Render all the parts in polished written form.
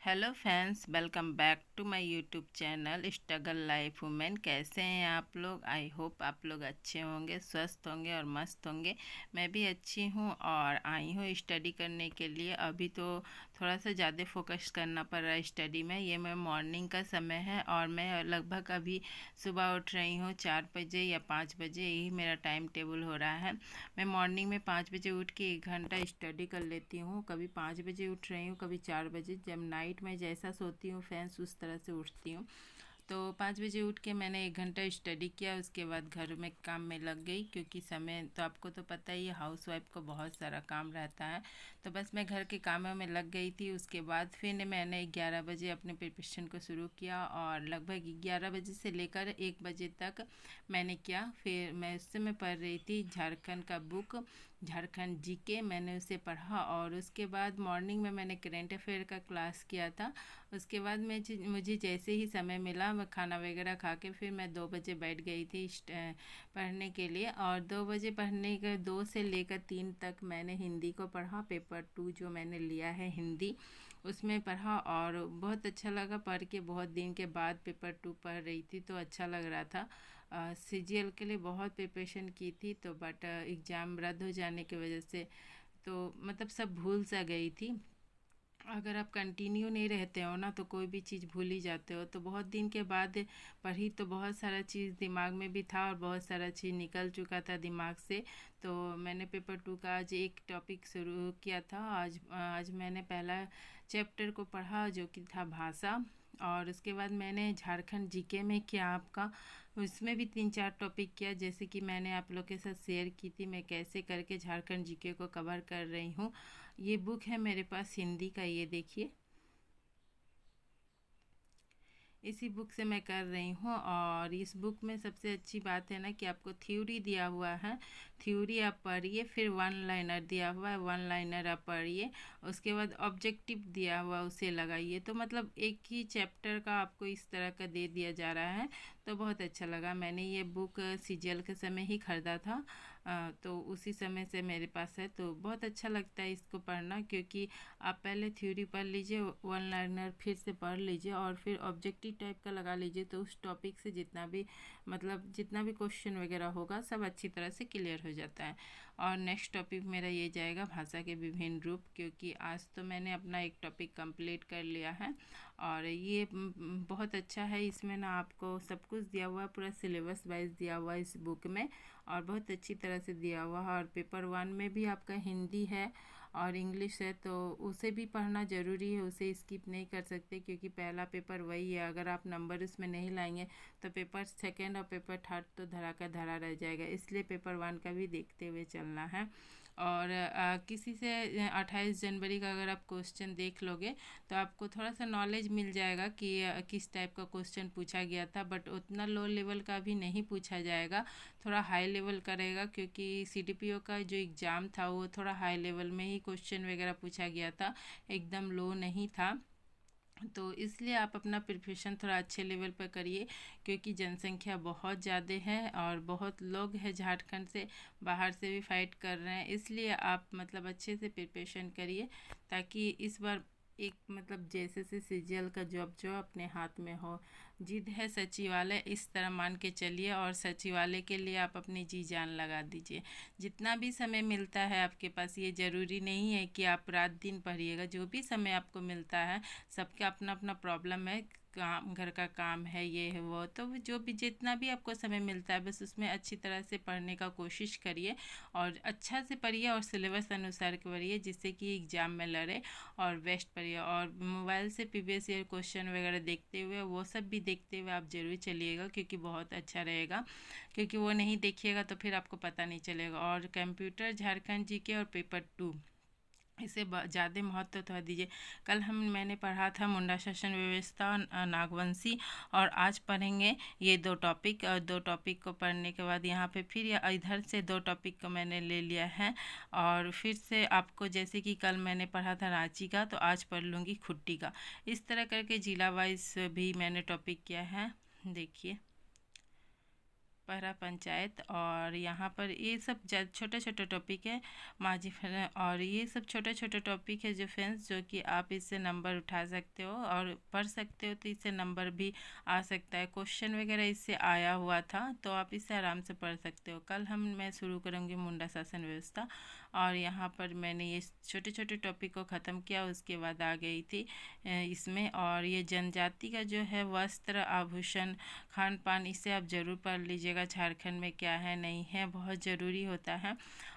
Hello friends, welcome back to my YouTube channel struggle life women. कैसे हैं आप लोग? आई होप आप लोग अच्छे होंगे, स्वस्थ होंगे और मस्त होंगे। मैं भी अच्छी हूँ और आई हूँ स्टडी करने के लिए। अभी तो थोड़ा सा ज़्यादा फोकस करना पड़ रहा है स्टडी में। ये मैं मॉर्निंग का समय है और मैं लगभग अभी सुबह उठ रही हूँ 4 बजे या 5 बजे, यही मेरा टाइम टेबल हो रहा है। मैं मॉर्निंग में 5 बजे उठ के 1 घंटा स्टडी कर लेती हूँ। कभी 5 बजे उठ रही हूँ, कभी 4 बजे। जब नाइट में जैसा सोती हूँ फ्रेंड्स, उस तरह से उठती हूँ। तो 5 बजे उठ के मैंने 1 घंटा स्टडी किया। उसके बाद घर में काम में लग गई, क्योंकि समय तो आपको तो पता ही है, हाउस वाइफ को बहुत सारा काम रहता है। तो बस मैं घर के कामों में लग गई थी। उसके बाद फिर मैंने 11 बजे अपने प्रिपरेशन को शुरू किया और लगभग 11 बजे से लेकर 1 बजे तक मैंने किया। फिर मैं उस समय पढ़ रही थी झारखंड का बुक, झारखंड जीके। मैंने उसे पढ़ा और उसके बाद मॉर्निंग में मैंने करेंट अफेयर का क्लास किया था। उसके बाद मुझे जैसे ही समय मिला, मैं खाना वगैरह खा के फिर मैं 2 बजे बैठ गई थी पढ़ने के लिए। और 2 बजे पढ़ने के 2 से लेकर 3 तक मैंने हिंदी को पढ़ा। पेपर 2 जो मैंने लिया है हिंदी, उसमें पढ़ा और बहुत अच्छा लगा पढ़ के। बहुत दिन के बाद पेपर 2 पढ़ रही थी तो अच्छा लग रहा था। सीजीएल के लिए बहुत प्रिपरेशन की थी, तो बट एग्ज़ाम रद्द हो जाने की वजह से तो मतलब सब भूल सा गई थी। अगर आप कंटिन्यू नहीं रहते हो ना, तो कोई भी चीज़ भूल ही जाते हो। तो बहुत दिन के बाद पढ़ी तो बहुत सारा चीज़ दिमाग में भी था और बहुत सारा चीज़ निकल चुका था दिमाग से। तो मैंने पेपर 2 का आज एक टॉपिक शुरू किया था। आज मैंने पहला चैप्टर को पढ़ा, जो कि था भाषा। और उसके बाद मैंने झारखंड जीके में किया आपका, उसमें भी 3-4 टॉपिक किया। जैसे कि मैंने आप लोग के साथ शेयर की थी मैं कैसे करके झारखंड जीके को कवर कर रही हूँ। ये बुक है मेरे पास हिंदी का, ये देखिए, इसी बुक से मैं कर रही हूँ। और इस बुक में सबसे अच्छी बात है ना कि आपको थ्योरी दिया हुआ है, थ्योरी आप पढ़िए। फिर वन लाइनर दिया हुआ है, वन लाइनर आप पढ़िए। उसके बाद ऑब्जेक्टिव दिया हुआ उसे लगाइए। तो मतलब एक ही चैप्टर का आपको इस तरह का दे दिया जा रहा है। तो बहुत अच्छा लगा। मैंने ये बुक सीजीएल के समय ही ख़रीदा था। तो उसी समय से मेरे पास है। तो बहुत अच्छा लगता है इसको पढ़ना, क्योंकि आप पहले थ्योरी पढ़ लीजिए, वन लाइनर फिर से पढ़ लीजिए और फिर ऑब्जेक्टिव टाइप का लगा लीजिए। तो उस टॉपिक से जितना भी क्वेश्चन वगैरह होगा सब अच्छी तरह से क्लियर हो जाता है। और नेक्स्ट टॉपिक मेरा ये जाएगा भाषा के विभिन्न रूप, क्योंकि आज तो मैंने अपना एक टॉपिक कंप्लीट कर लिया है। और ये बहुत अच्छा है। इसमें ना आपको सब कुछ दिया हुआ है, पूरा सिलेबस वाइज दिया हुआ है इस बुक में, और बहुत अच्छी तरह से दिया हुआ है। और पेपर 1 में भी आपका हिंदी है और इंग्लिश है, तो उसे भी पढ़ना ज़रूरी है, उसे स्किप नहीं कर सकते, क्योंकि पहला पेपर वही है। अगर आप नंबर उसमें नहीं लाएंगे तो पेपर 2 और पेपर 3 तो धरा का धरा रह जाएगा। इसलिए पेपर 1 का भी देखते हुए चलना है। और किसी से 28 जनवरी का अगर आप क्वेश्चन देख लोगे तो आपको थोड़ा सा नॉलेज मिल जाएगा कि किस टाइप का क्वेश्चन पूछा गया था। बट उतना लो लेवल का भी नहीं पूछा जाएगा, थोड़ा हाई लेवल का रहेगा, क्योंकि सीडीपीओ का जो एग्ज़ाम था वो थोड़ा हाई लेवल में ही क्वेश्चन वगैरह पूछा गया था, एकदम लो नहीं था। तो इसलिए आप अपना प्रिपरेशन थोड़ा अच्छे लेवल पर करिए, क्योंकि जनसंख्या बहुत ज़्यादा है और बहुत लोग हैं झारखंड से, बाहर से भी फाइट कर रहे हैं। इसलिए आप मतलब अच्छे से प्रिपरेशन करिए, ताकि इस बार एक मतलब जैसे से सीजीएल का जॉब जो अपने हाथ में हो। जिद है सचिवालय, इस तरह मान के चलिए, और सचिवालय के लिए आप अपनी जी जान लगा दीजिए। जितना भी समय मिलता है आपके पास, ये ज़रूरी नहीं है कि आप रात दिन पढ़िएगा। जो भी समय आपको मिलता है, सबका अपना अपना प्रॉब्लम है, काम, घर का काम है, ये है वो, तो जो भी जितना भी आपको समय मिलता है बस उसमें अच्छी तरह से पढ़ने का कोशिश करिए। और अच्छा से पढ़िए और सिलेबस अनुसार पढ़िए, जिससे कि एग्ज़ाम में लड़े, और बेस्ट पढ़िए। और मोबाइल से प्रीवियस ईयर क्वेश्चन वगैरह देखते हुए, वो सब भी देखते हुए आप ज़रूर चलिएगा, क्योंकि बहुत अच्छा रहेगा। क्योंकि वो नहीं देखिएगा तो फिर आपको पता नहीं चलेगा। और कंप्यूटर, झारखंड जीके और पेपर 2, इसे ज़्यादा महत्व तो दीजिए। कल मैंने पढ़ा था मुंडा शासन व्यवस्था और नागवंशी, और आज पढ़ेंगे ये 2 टॉपिक। और 2 टॉपिक को पढ़ने के बाद यहाँ पे फिर इधर से 2 टॉपिक को मैंने ले लिया है। और फिर से आपको, जैसे कि कल मैंने पढ़ा था रांची का, तो आज पढ़ लूँगी खुट्टी का। इस तरह करके जिला वाइज भी मैंने टॉपिक किया है, देखिए। पहरा पंचायत। और यहाँ पर ये सब छोटे छोटे टॉपिक है माजी और ये सब छोटे छोटे टॉपिक है जो फ्रेंड्स, जो कि आप इससे नंबर उठा सकते हो और पढ़ सकते हो, तो इससे नंबर भी आ सकता है। क्वेश्चन वगैरह इससे आया हुआ था, तो आप इससे आराम से पढ़ सकते हो। कल मैं शुरू करूँगी मुंडा शासन व्यवस्था, और यहाँ पर मैंने ये छोटे छोटे टॉपिक को ख़त्म किया, उसके बाद आ गई थी इसमें। और ये जनजाति का जो है वस्त्र, आभूषण, खान पान, इसे आप ज़रूर पढ़ लीजिएगा। झारखंड में क्या है नहीं है, बहुत ज़रूरी होता है।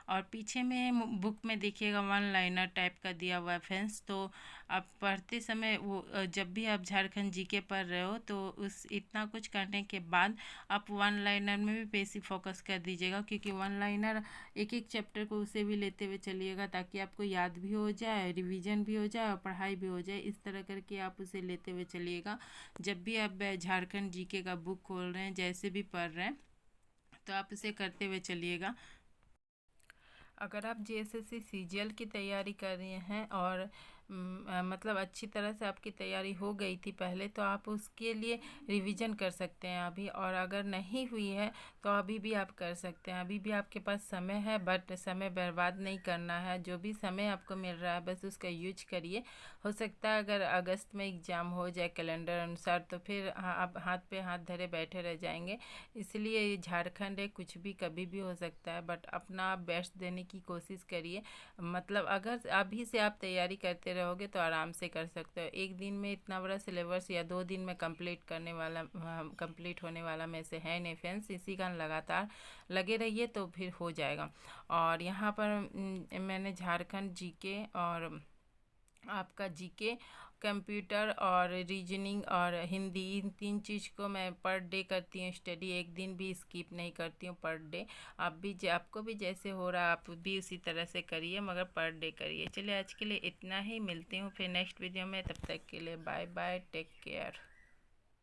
और पीछे में बुक में देखिएगा वन लाइनर टाइप का दिया हुआ है फ्रेंड्स, तो आप पढ़ते समय वो जब भी आप झारखंड जीके पढ़ रहे हो तो उस इतना कुछ करने के बाद आप वन लाइनर में भी बेसिक फोकस कर दीजिएगा, क्योंकि वन लाइनर एक एक चैप्टर को उसे भी लेते हुए चलिएगा, ताकि आपको याद भी हो जाए, रिवीजन भी हो जाए और पढ़ाई भी हो जाए। इस तरह करके आप उसे लेते हुए चलिएगा। जब भी आप झारखंड जीके का बुक खोल रहे हैं, जैसे भी पढ़ रहे हैं, तो आप इसे करते हुए चलिएगा। अगर आप जीएसएससी सीजीएल की तैयारी कर रहे हैं और मतलब अच्छी तरह से आपकी तैयारी हो गई थी पहले, तो आप उसके लिए रिवीजन कर सकते हैं अभी। और अगर नहीं हुई है तो अभी भी आप कर सकते हैं, अभी भी आपके पास समय है, बट समय बर्बाद नहीं करना है। जो भी समय आपको मिल रहा है बस उसका यूज करिए। हो सकता है अगर अगस्त में एग्ज़ाम हो जाए कैलेंडर अनुसार, तो फिर आप हाथ पे हाथ धरे बैठे रह जाएंगे। इसलिए ये झारखंड है, कुछ भी कभी भी हो सकता है, बट अपना आप बेस्ट देने की कोशिश करिए। मतलब अगर अभी से आप तैयारी करते रहोगे तो आराम से कर सकते हो। एक दिन में इतना बड़ा सिलेबस या 2 दिन में कंप्लीट होने वाला में से है नहीं फ्रेंड्स। इसी का लगातार लगे रहिए तो फिर हो जाएगा। और यहाँ पर मैंने झारखंड जीके और आपका जीके, कंप्यूटर और रीजनिंग और हिंदी, इन 3 चीज़ को मैं पर डे करती हूँ स्टडी। एक दिन भी स्किप नहीं करती हूँ पर डे। आपको भी जैसे हो रहा आप भी उसी तरह से करिए, मगर पर डे करिए। चलिए आज के लिए इतना ही, मिलती हूँ फिर नेक्स्ट वीडियो में। तब तक के लिए बाय बाय, टेक केयर।